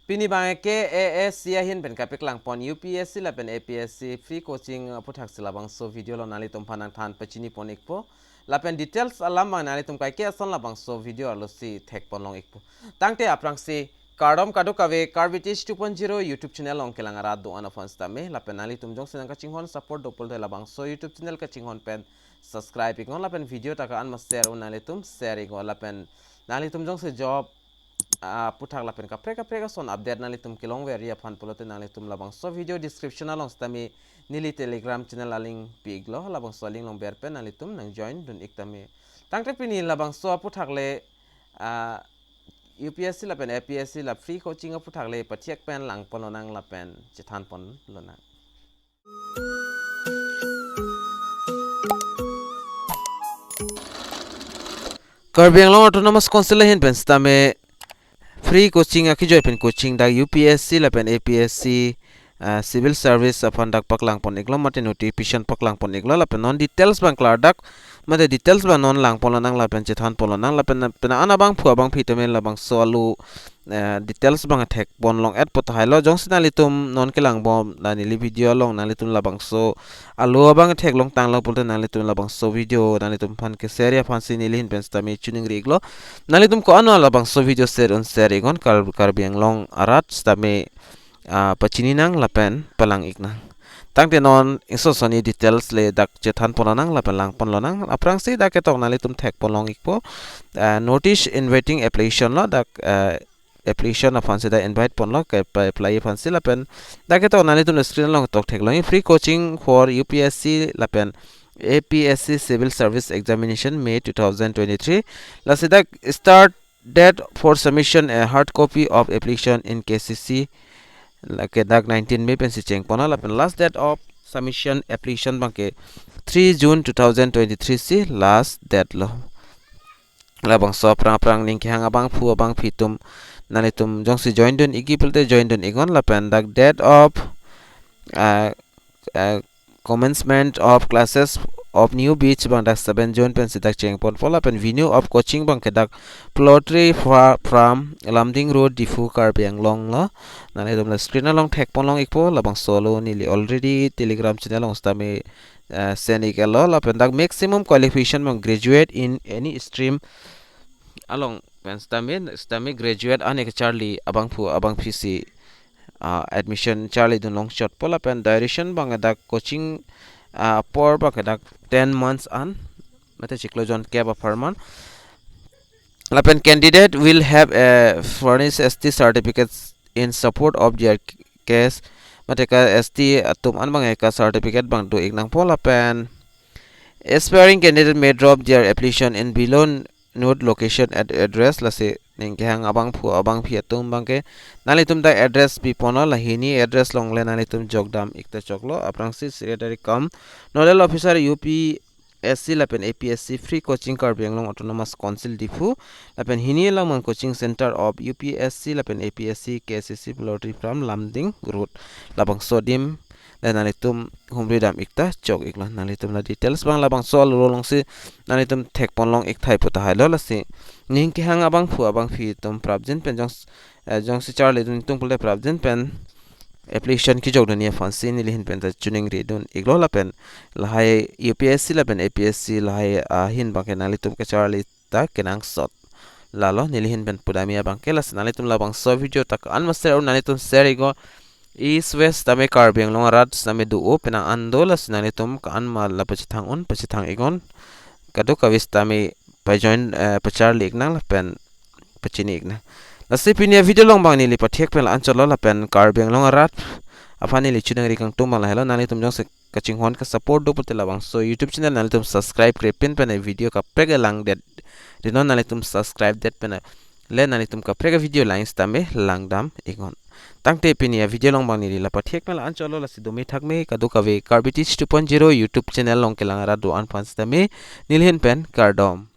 Pini bang KAPSC hin pen PAKLANG pon UPSC LAPEN APSC free coaching APHUTHAK LABANGSO video lo nali tum panang than pachini pon ikpo LAPEN details alam bang nali tum kai ke ason LABANGSO video alo si thek pon long ikpo tangte aprang si KARDOM kadu kave Karbi 2.0 YouTube channel long kelang arat do ana fans tame LAPEN nali tum jong senang kaching hon support dopol de LABANGSO YouTube channel kaching hon pen subscribe ikon LAPEN video taka an mas share un nali tum share ikon LAPEN nali tum jong se job puthak LAPEN ka son update nali tum kilong veria fan polote nali tum LABANGSO video description along stami nili telegram channel aling piglo LABANGSO link long berpen nali tum nang join dun iktami tangte pini LABANGSO puthak le UPSC LAPEN APSC la free coaching puthak le patiak pen lang polonang LAPEN chithan pon lona Karbi Anglong autonomous council hin pen stame free coaching aki joy pen coaching da UPSC LAPEN APSC civil service apandak PAKLANG pon iglo mate notification PAKLANG pon iglo LAPEN non details bang klardak mate details ba non lang polonang LAPEN chithan polonang LAPEN pena ana bang phua bang phitame LABANGSO alu details bang attack bon long ad pot hailo jong sinali tum non kelang bom nani li video long nali tum LABANGSO alu bang attack long tang long polte nali tum LABANGSO video nali tum fan ke seria fan sinili hin pen stami tuning riglo nali tum ko ano LABANGSO video share on share igon Karbi Anglong arat stami pachini nang LAPEN palang ikna tangte non iso soni details le dak chethan polonang LAPEN lang polonang aprang si dak etok nali tum thek polong ikpo notice inviting application lo dak application of fancy da invite pon lo ke apply fancy LAPEN dak etok nali tum screen long tok thek lo free coaching for UPSC LAPEN APSC civil service examination May 2023 last dak start date for submission a hard copy of application in KCC like dak 19 May pen si cheng pona LAPEN last date of submission application bangke 3 June 2023 si last date lo LABANGSO prang Ning Kehang abang phu abang phitum nanitum jong si join dun igi pelte join dun igon LAPEN dak date of commencement of classes of new beach bang dak 7 June pen si dak cheng pon LAPEN venue of coaching bang ke dak plotri from Lamding Road Difu Karbi Anglong lo nani dum la screen along thek pon long ikpo LABANGSO lo nili already telegram channel long stami send ikelo LAPEN dak maximum qualification bang graduate in any stream along pen stami graduate ane Charlie abang phu abang pc admission Charlie dun long shot po LAPEN duration bang dak coaching por bang dak 10 months an mate chiklo jon ke ba per month LAPEN candidate will have a furnished ST certificates in support of their case mate ka ST atum an bang ka certificate bang do ignang po LAPEN aspiring candidate may drop their application in below note location at address lase Ning Kehang abang phu abang phi atum bangke nali tum da address bi pono la hini address long le nali tum jogdam ikta choklo aprang si secretary kam nodal officer UPSC LAPEN APSC free coaching Karbi Anglong autonomous council difu LAPEN hini lamang coaching center of UPSC LAPEN APSC KCC plotri from Lamding Road LABANGSO dim dan nalitum humri dam ikta chok ikla nalitum la details bang LABANGSO lolong si nalitum thek pon long ik thai puta hailo la si Ning Kehang abang phu abang phi tum prabjen pen jong si Charlie dun tung pulte prabjen pen application ki jog dania fancy ni lihin pen ta tuning ri dun iglo LAPEN la hai UPSC LAPEN APSC la hai hin bang ke nalitum ke Charlie ta kenang sot lalo nilihin pen pudamia bang ke la nalitum LABANGSO video tak an master nalitum share igo East West tame Karbi Anglong arat tame duo penang andola sinani tum kan ma la pachithang igon kadu kawis tame pa join pachar lik nang LAPEN pachini igna nasi pinia video long bang nili pathek pen ancholo LAPEN Karbi Anglong arat afani li chunang ri kang tum la hello nani tum jong se kaching hon ka support do putel LABANGSO YouTube channel nali tum subscribe kre pin pen video ka prega lang det dinon nali tum subscribe det pen le nani tum ka prega video lines tame langdam igon tangte pinia video long bang nili la pathek mala ancholo la sidome thakme kadu kave Karbi 2.0 YouTube channel long kelang ara do an fans tame nilhen pen KARDOM